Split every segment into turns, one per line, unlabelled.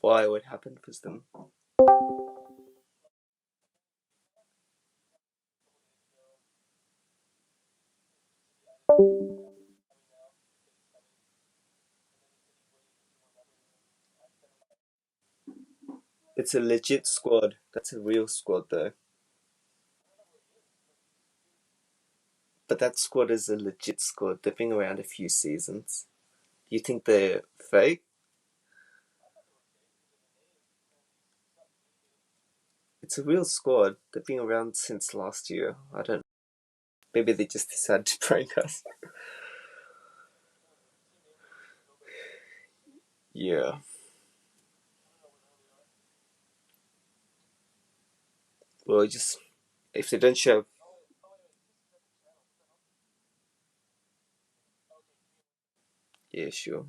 Why? What happened with them? It's a legit squad. That's a real squad, though. But that squad is a legit squad. They've been around a few seasons. You think they're fake? It's a real squad. They've been around since last year. I don't know. Maybe they just decided to prank us. Yeah. Well, just if they don't show. Yeah, sure.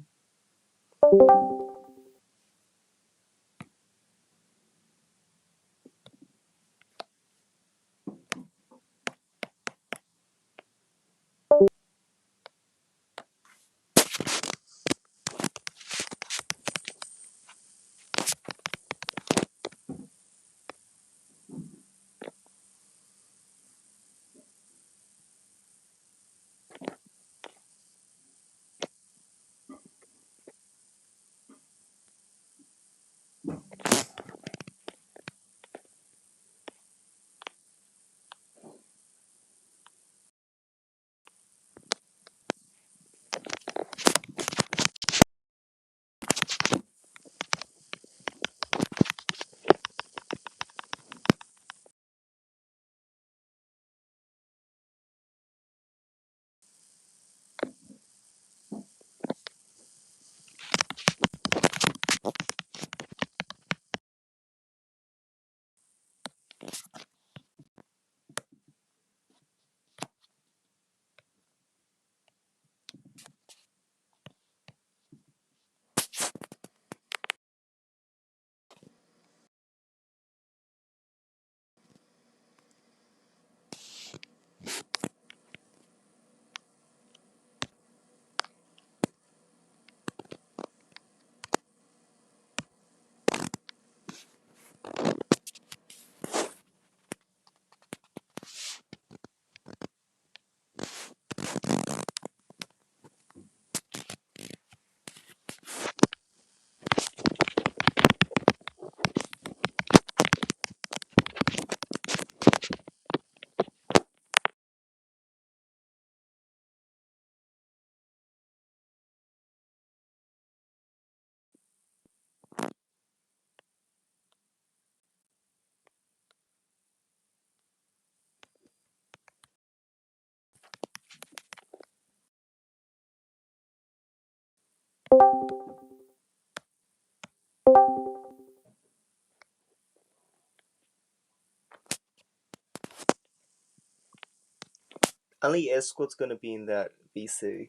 Only Escort's gonna be in that VC.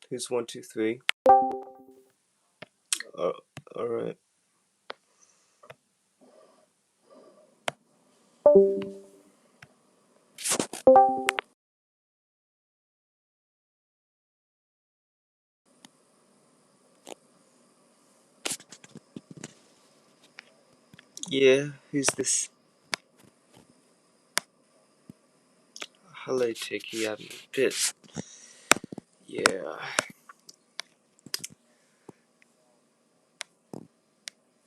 Who's 1, 2, 3? Oh, alright. Yeah, who's this? Hello, Techie. I'm a bit. Yeah.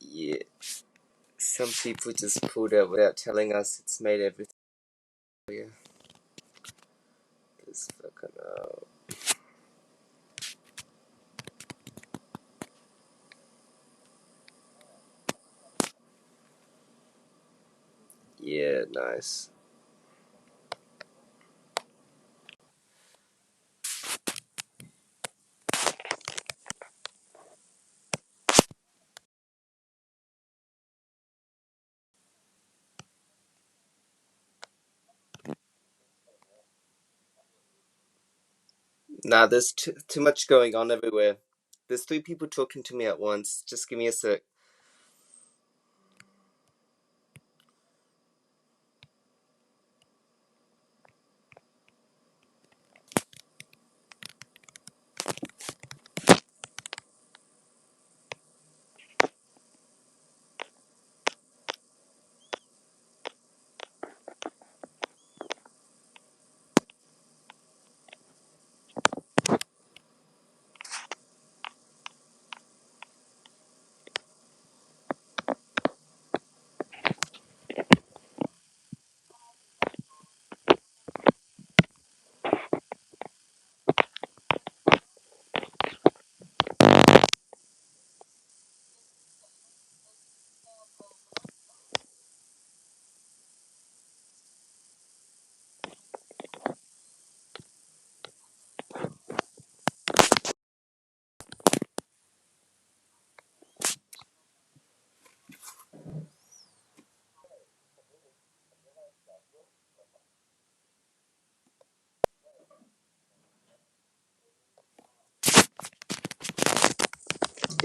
Yeah. Some people just pulled out without telling us it's made everything. Yeah. This fucking. Yeah, nice. Nah, there's too much going on everywhere. There's 3 people talking to me at once. Just give me a sec.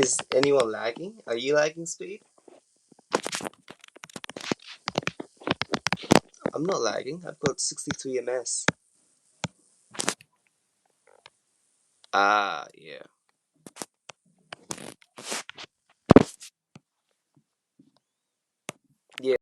Is anyone lagging? Are you lagging, Speed? I'm not lagging. I've got 63 ms. Ah, yeah. Yeah.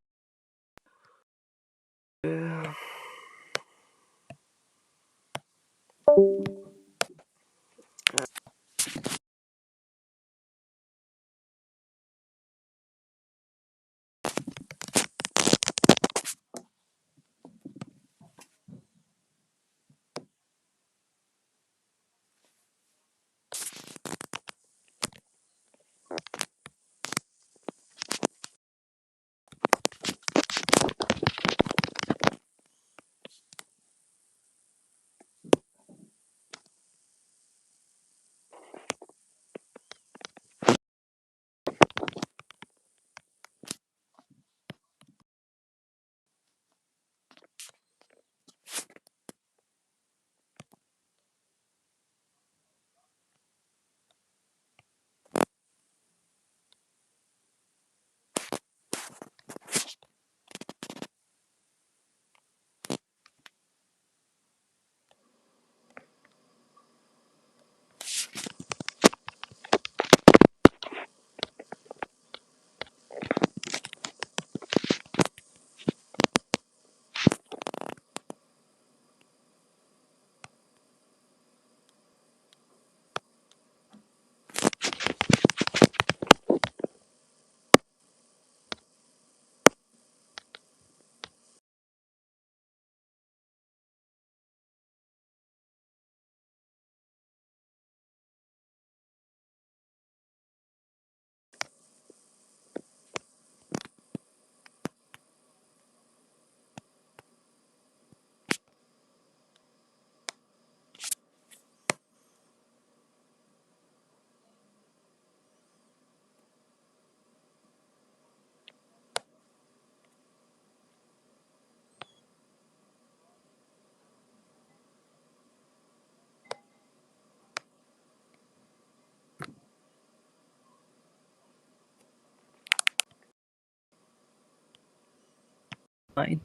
Fine.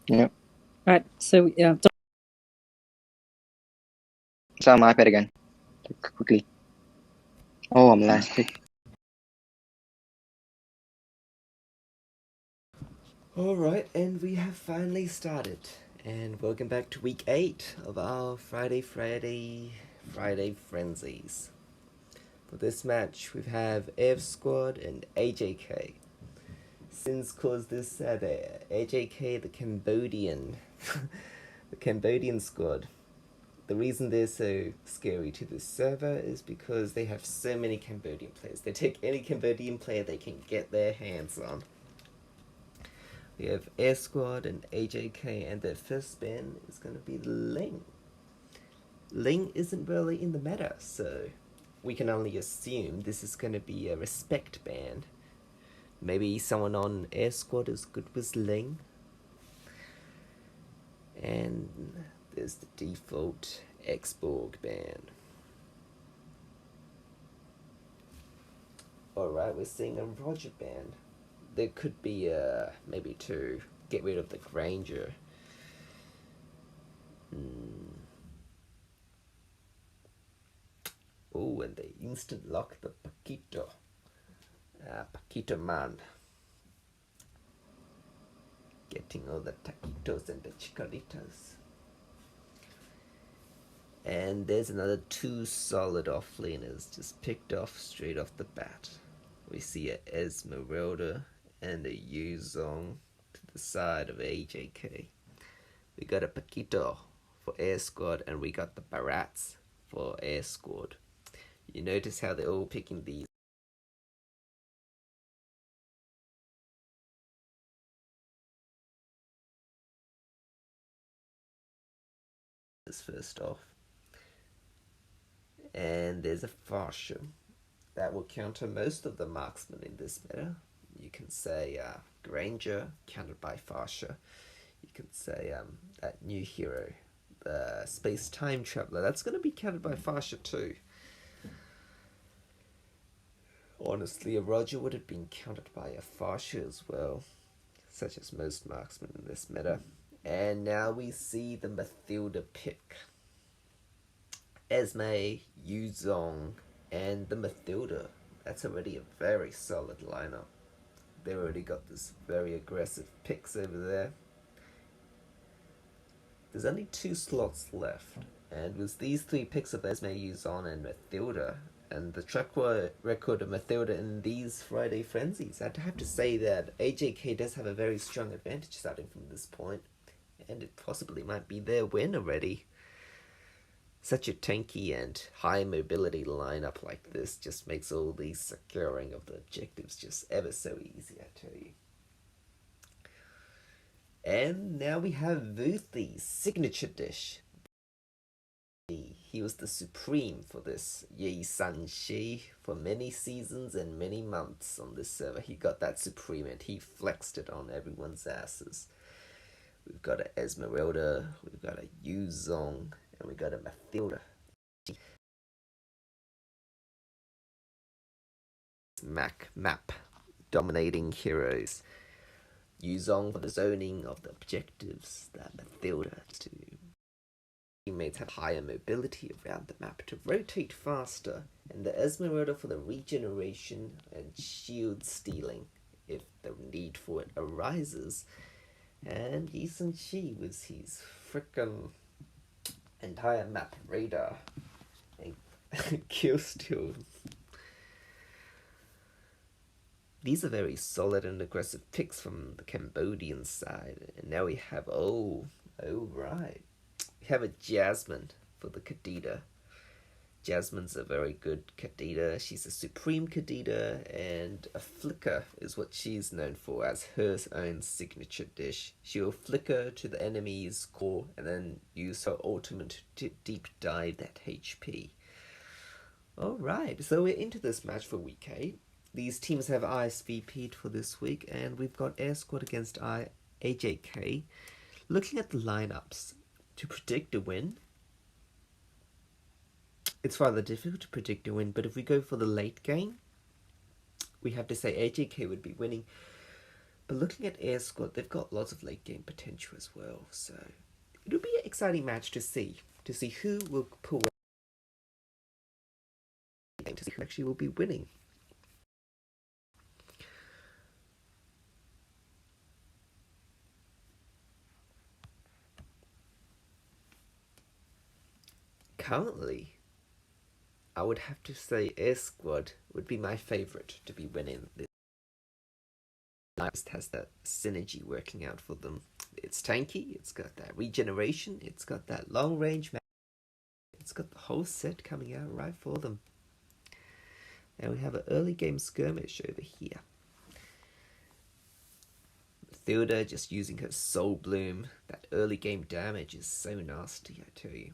Yep.
Alright, so yeah.
So on my iPad again. Quickly. Oh, I'm last.
Alright, and we have finally started. And welcome back to week 8 of our Friday Frenzies. For this match, we have AF Squad and AJK. Since caused this AJK, the Cambodian, the Cambodian squad. The reason they're so scary to this server is because they have so many Cambodian players. They take any Cambodian player they can get their hands on. We have Air Squad and AJK, and their first ban is going to be Ling. Ling isn't really in the meta, so we can only assume this is going to be a respect ban. Maybe someone on Air Squad is good with Ling. And there's the default X-Borg ban. Alright, we're seeing a Roger ban. There could be maybe to get rid of the Granger. Oh, and they instant lock the Paquito. Paquito man. Getting all the taquitos and the chicaritas. And there's another 2 solid offlaners just picked off straight off the bat. We see a Esmeralda and a Yuzong to the side of AJK. We got a Paquito for Air Squad, and we got the Barats for Air Squad. You notice how they're all picking these first off. And there's a Farsha that will counter most of the marksmen in this meta. You can say Granger, countered by Farsha. You can say that new hero, the Space Time Traveler, that's going to be countered by Farsha too. Honestly, a Roger would have been countered by a Farsha as well, such as most marksmen in this meta. And now we see the Mathilda pick. Esme, Yuzong, and the Mathilda. That's already a very solid lineup. They've already got this very aggressive picks over there. There's only 2 slots left, and with these 3 picks of Esme, Yuzong, and Mathilda, and the track record of Mathilda in these Friday Frenzies, I'd have to say that AJK does have a very strong advantage starting from this point, and it possibly might be their win already. Such a tanky and high mobility lineup like this just makes all these securing of the objectives just ever so easy, I tell you. And now we have Vuthie's signature dish. He was the supreme for this Yi San Shi for many seasons and many months on this server. He got that supreme and he flexed it on everyone's asses. We've got a Esmeralda, we've got a Yuzong, and we got a Mathilda. Map dominating heroes. Yuzong for the zoning of the objectives, that Mathilda to teammates have higher mobility around the map to rotate faster, and the Esmeralda for the regeneration and shield stealing if the need for it arises. And Yi San Shi with his frickin' entire map radar and kill steal. These are very solid and aggressive picks from the Cambodian side. And now we have, right. We have a Jasmine for the Kadita. Jasmine's a very good Kadita. She's a supreme Kadita, and a flicker is what she's known for as her own signature dish. She'll flicker to the enemy's core and then use her ultimate to deep dive that HP. Alright, so we're into this match for week 8. These teams have ISVP'd for this week, and we've got Air Squad against AJK. Looking at the lineups, to predict a win, it's rather difficult to predict a win, but if we go for the late game, we have to say AJK would be winning. But looking at Air Squad, they've got lots of late game potential as well, so it'll be an exciting match to see who will pull away, to see who actually will be winning. Currently, I would have to say Air Squad would be my favourite to be winning this. It has that synergy working out for them. It's tanky, it's got that regeneration, it's got that long range, it's got the whole set coming out right for them. And we have an early game skirmish over here. Mathilda just using her Soul Bloom. That early game damage is so nasty, I tell you.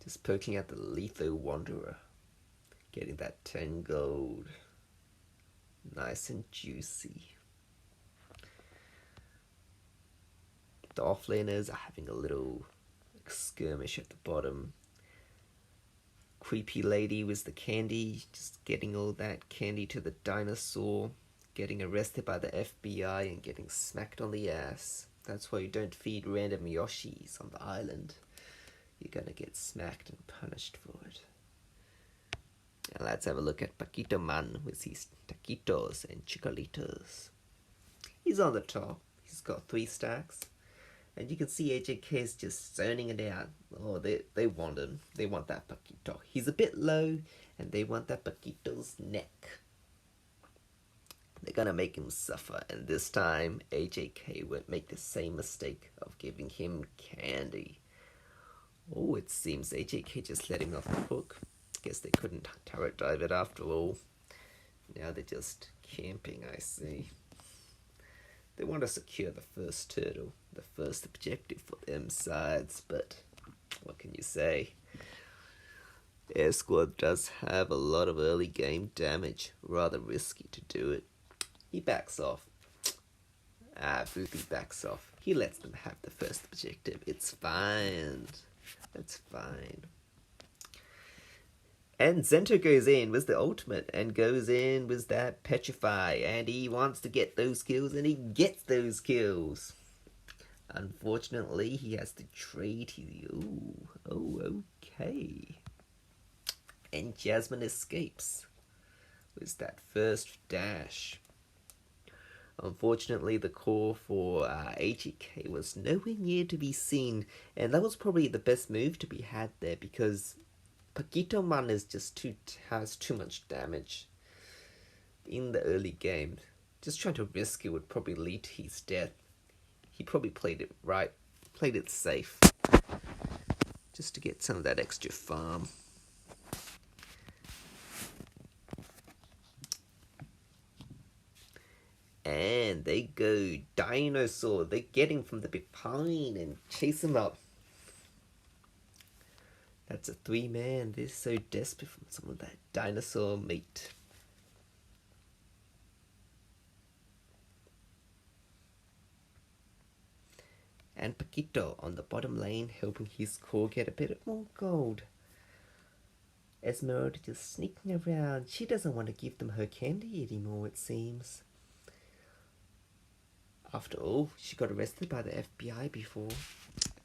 Just poking at the Lethal Wanderer. Getting that 10 gold. Nice and juicy. The offlaners are having a little skirmish at the bottom. Creepy lady with the candy, just getting all that candy to the dinosaur. Getting arrested by the FBI and getting smacked on the ass. That's why you don't feed random Yoshis on the island. You're gonna get smacked and punished for it. Now let's have a look at Paquito Man with his taquitos and chicolitos. He's on the top. He's got 3 stacks. And you can see AJK is just zoning it out. Oh, they want him. They want that Paquito. He's a bit low, and they want that Paquito's neck. They're gonna make him suffer, and this time AJK won't make the same mistake of giving him candy. Oh, it seems AJK just let him off the hook. Guess they couldn't turret dive it after all. Now they're just camping, I see. They want to secure the first turtle, the first objective for them sides, but what can you say? Air Squad does have a lot of early game damage, rather risky to do it. He backs off. Vuthie backs off. He lets them have the first objective. It's fine. That's fine. And Zento goes in with the ultimate and goes in with that petrify, and he wants to get those kills and he gets those kills. Unfortunately, he has to trade his... okay. And Jasmine escapes with that first dash. Unfortunately, the core for AGK was nowhere near to be seen, and that was probably the best move to be had there because Paquito Man is just has too much damage in the early game. Just trying to risk it would probably lead to his death. He probably played it right, played it safe, just to get some of that extra farm. And they go dinosaur. They get him from the behind and chase him up. That's a 3-man. They're so desperate for some of that dinosaur meat. And Paquito on the bottom lane helping his core get a bit more gold. Esmeralda just sneaking around. She doesn't want to give them her candy anymore, it seems. After all, she got arrested by the FBI before.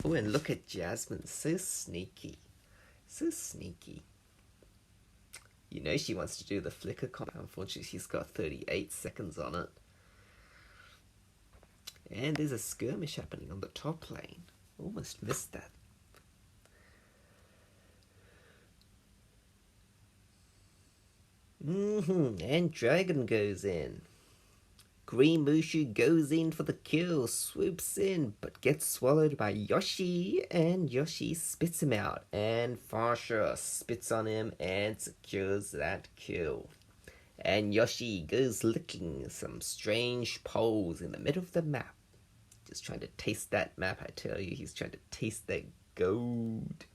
Oh, and look at Jasmine. So sneaky. So sneaky. You know she wants to do the flicker comp. Unfortunately, she's got 38 seconds on it. And there's a skirmish happening on the top lane. Almost missed that. And Dragon goes in. Green Mushu goes in for the kill, swoops in, but gets swallowed by Yoshi, and Yoshi spits him out, and Farsha spits on him and secures that kill. And Yoshi goes licking some strange poles in the middle of the map. Just trying to taste that map, I tell you. He's trying to taste that gold.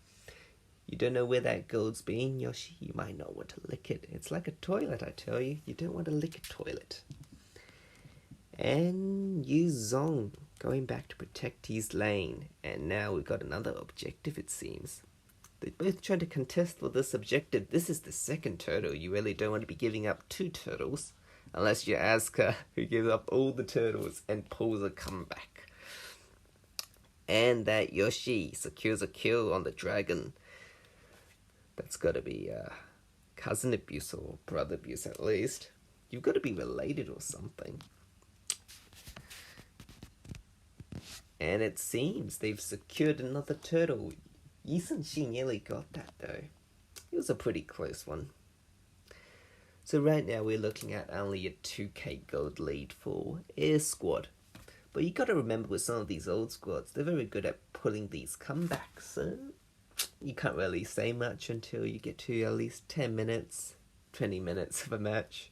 You don't know where that gold's been, Yoshi? You might not want to lick it. It's like a toilet, I tell you. You don't want to lick a toilet. And Yu Zong going back to protect his lane. And now we've got another objective, it seems. They're both trying to contest for this objective. This is the second turtle. You really don't want to be giving up 2 turtles. Unless you're Asuka, who gives up all the turtles and pulls a comeback. And that Yoshi secures a kill on the dragon. That's got to be cousin abuse or brother abuse at least. You've got to be related or something. And it seems they've secured another turtle. Yisun Shi nearly got that though. It was a pretty close one. So right now we're looking at only a 2k gold lead for Air Squad. But you got to remember with some of these old squads, they're very good at pulling these comebacks. So you can't really say much until you get to at least 10 minutes, 20 minutes of a match.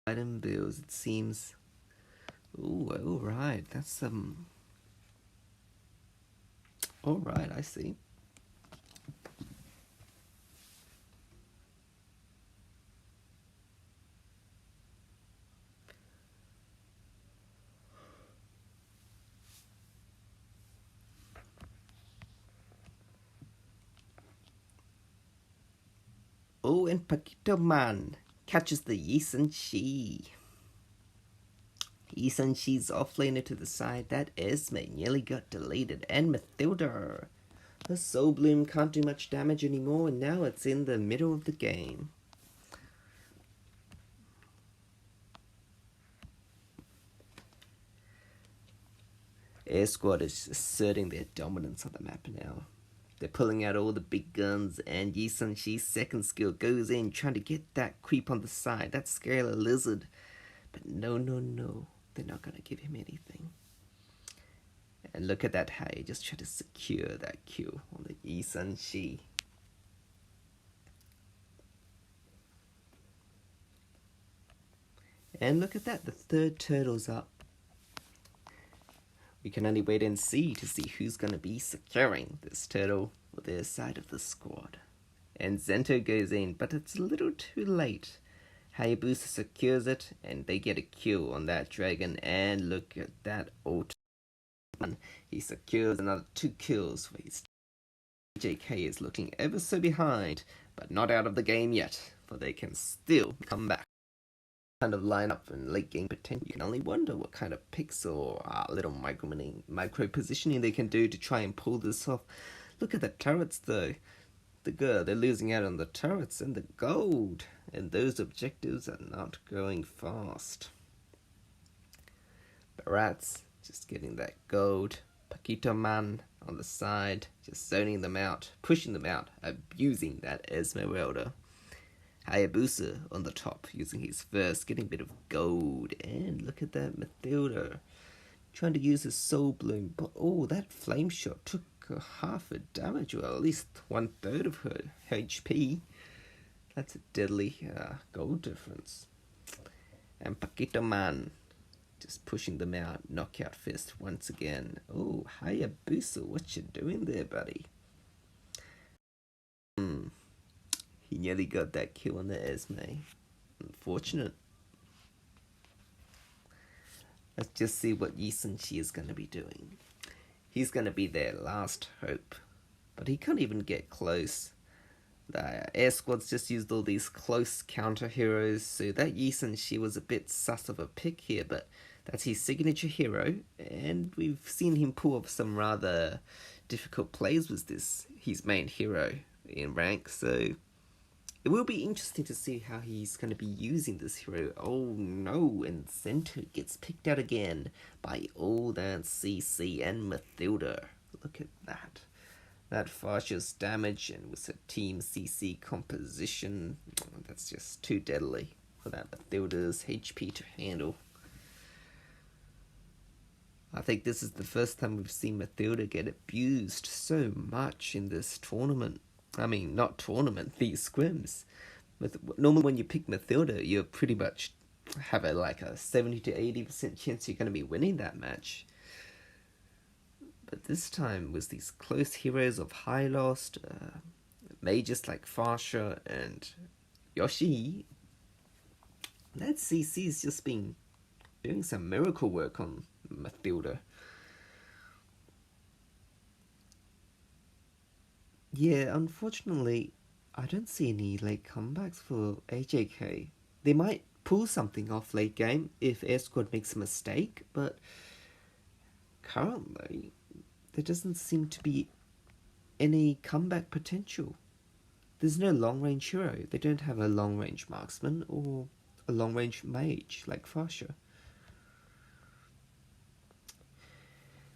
Item bills, it seems. Ooh, alright, that's alright, I see. Oh, and Paquito Man catches the Yisun Shi. Yisun Shi's offlaner to the side. That Esme nearly got deleted. And Mathilda. Her Soul Bloom can't do much damage anymore, and now it's in the middle of the game. Air Squad is asserting their dominance on the map now. They're pulling out all the big guns, and Yisun Shi's second skill goes in, trying to get that creep on the side, that scalar lizard. But no, they're not going to give him anything. And look at that how he just tried to secure that kill on the Yisun Shi. And look at that, the third turtle's up. We can only wait and see to see who's going to be securing this turtle for their side of the squad. And Zento goes in, but it's a little too late. Hayabusa secures it, and they get a kill on that dragon, and look at that ult. He secures another 2 kills for his JK is looking ever so behind, but not out of the game yet, for they can still come back. Kind of line up and late game potential. You can only wonder what kind of picks or little micro positioning they can do to try and pull this off. Look at the turrets though. They're losing out on the turrets and the gold, and those objectives are not going fast. Barats just getting that gold. Paquito Man on the side, just zoning them out, pushing them out, abusing that Esmeralda. Hayabusa on the top, using his first, getting a bit of gold, and look at that Mathilda, trying to use his Soul Bloom, but oh, that flame shot took half a damage, or at least 1/3 of her HP. That's a deadly gold difference. And Paquito Man just pushing them out, knockout fist once again. Oh, Hayabusa, what you doing there, buddy? He nearly got that kill on the Esme. Unfortunate. Let's just see what Yi Sun-chi is going to be doing. He's going to be their last hope, but he can't even get close. The air squad's just used all these close counter heroes, so that Yi Sun-chi was a bit sus of a pick here, but that's his signature hero, and we've seen him pull off some rather difficult plays with this, his main hero in rank, so it will be interesting to see how he's going to be using this hero. Oh no, and Zento gets picked out again by all that CC and Mathilda. Look at that. That fascious damage, and with a team CC composition, that's just too deadly for that Mathilda's HP to handle. I think this is the first time we've seen Mathilda get abused so much in this tournament. I mean, not tournament, these scrims. Normally when you pick Mathilda, you pretty much have a 70 to 80% chance you're going to be winning that match. But this time, with these close heroes of High Lost, mages like Fasha and Yoshi, that CC's just been doing some miracle work on Mathilda. Yeah, unfortunately, I don't see any late comebacks for AJK. They might pull something off late game if Air Squad makes a mistake, but currently, there doesn't seem to be any comeback potential. There's no long-range hero. They don't have a long-range marksman or a long-range mage like Fasha.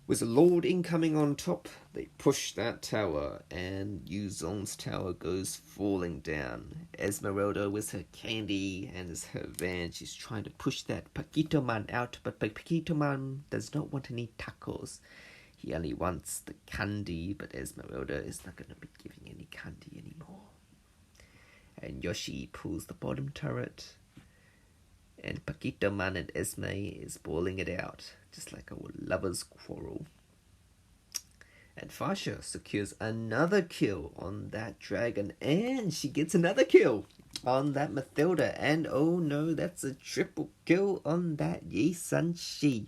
With a Lord incoming on top, they push that tower, and Yuzong's tower goes falling down. Esmeralda with her candy and as her van, she's trying to push that Paquito Man out, but Paquito Man does not want any tacos. He only wants the candy, but Esmeralda is not going to be giving any candy anymore. And Yoshi pulls the bottom turret, and Paquito Man and Esme is bawling it out, just like a lover's quarrel. And Fasha secures another kill on that dragon, and she gets another kill on that Mathilda, and oh no, that's a triple kill on that Yi Sun-chi.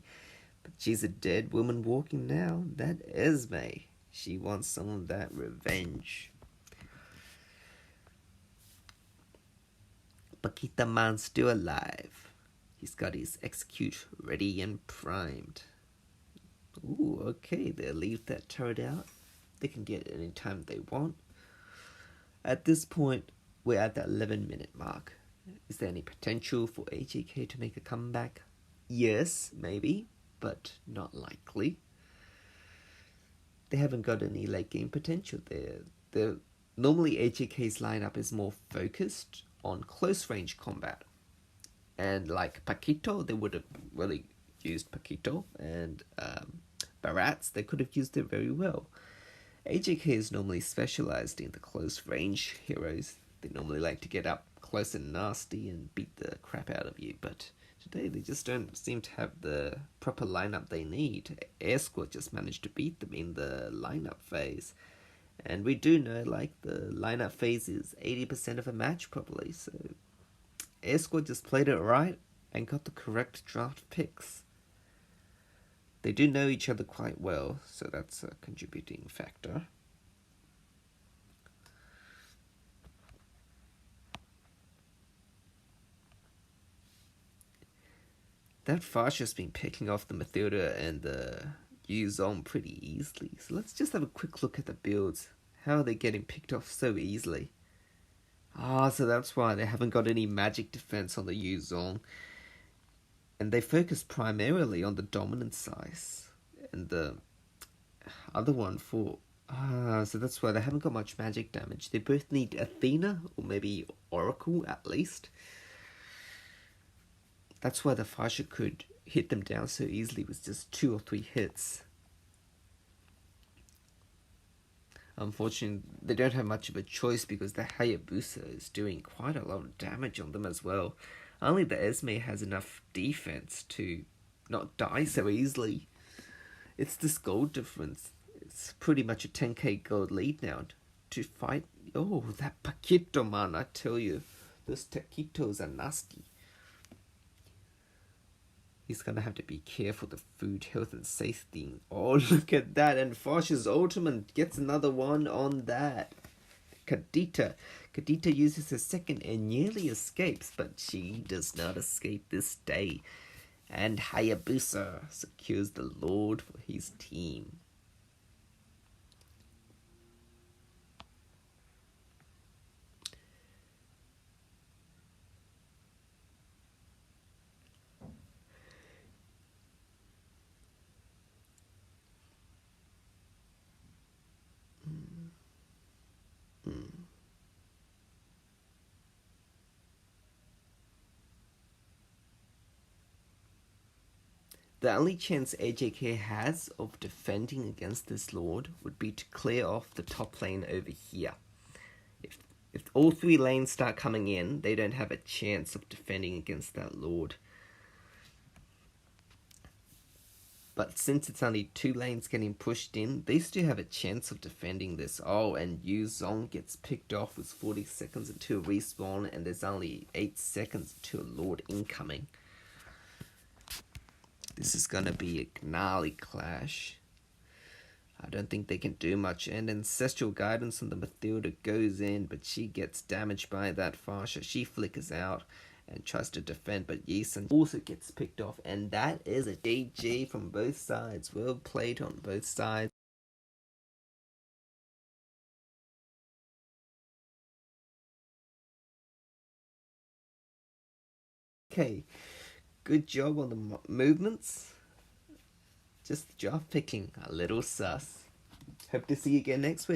But she's a dead woman walking now, that Esme. She wants some of that revenge. Paquita Man's still alive. He's got his execute ready and primed. Ooh, okay, they'll leave that turret out. They can get it any time they want. At this point, we're at the 11-minute mark. Is there any potential for AJK to make a comeback? Yes, maybe, but not likely. They haven't got any late game potential there. Normally AJK's lineup is more focused on close range combat. And like Paquito, they would have really used Paquito, and Barats, they could have used it very well. AJK is normally specialized in the close range heroes. They normally like to get up close and nasty and beat the crap out of you, but Today they just don't seem to have the proper lineup they need. Air Squad just managed to beat them in the lineup phase. And we do know, like, the lineup phase is 80% of a match, probably. So Air Squad just played it right and got the correct draft picks. They do know each other quite well, so that's a contributing factor. That Farsha's been picking off the Mathilda and the Yuzong pretty easily. So let's just have a quick look at the builds. How are they getting picked off so easily? So that's why they haven't got any magic defense on the Yuzong. And they focus primarily on the dominant size. And the other one for... so that's why they haven't got much magic damage. They both need Athena, or maybe Oracle at least. That's why the Farsha could hit them down so easily with just 2 or 3 hits. Unfortunately, they don't have much of a choice because the Hayabusa is doing quite a lot of damage on them as well. Only the Esme has enough defense to not die so easily. It's this gold difference. It's pretty much a 10k gold lead now to fight. Oh, that Paquito, man, I tell you. Those taquitos are nasty. He's gonna have to be careful the food, health, and safety. Oh, look at that. And Farsha's ultimate gets another one on that. Kadita. Kadita uses her second and nearly escapes, but she does not escape this day. And Hayabusa secures the Lord for his team. The only chance AJK has of defending against this Lord would be to clear off the top lane over here. If all 3 lanes start coming in, they don't have a chance of defending against that Lord. But since it's only 2 lanes getting pushed in, they still have a chance of defending this. Oh, and Yuzong gets picked off with 40 seconds until respawn, and there's only 8 seconds until Lord incoming. This is gonna be a gnarly clash. I don't think they can do much. And Ancestral Guidance on the Mathilda goes in, but she gets damaged by that Farsha. She flickers out and tries to defend, but Yeeson also gets picked off. And that is a GG from both sides. Well played on both sides. Okay, good job on the movements. Just the draft picking, a little sus. Hope to see you again next week.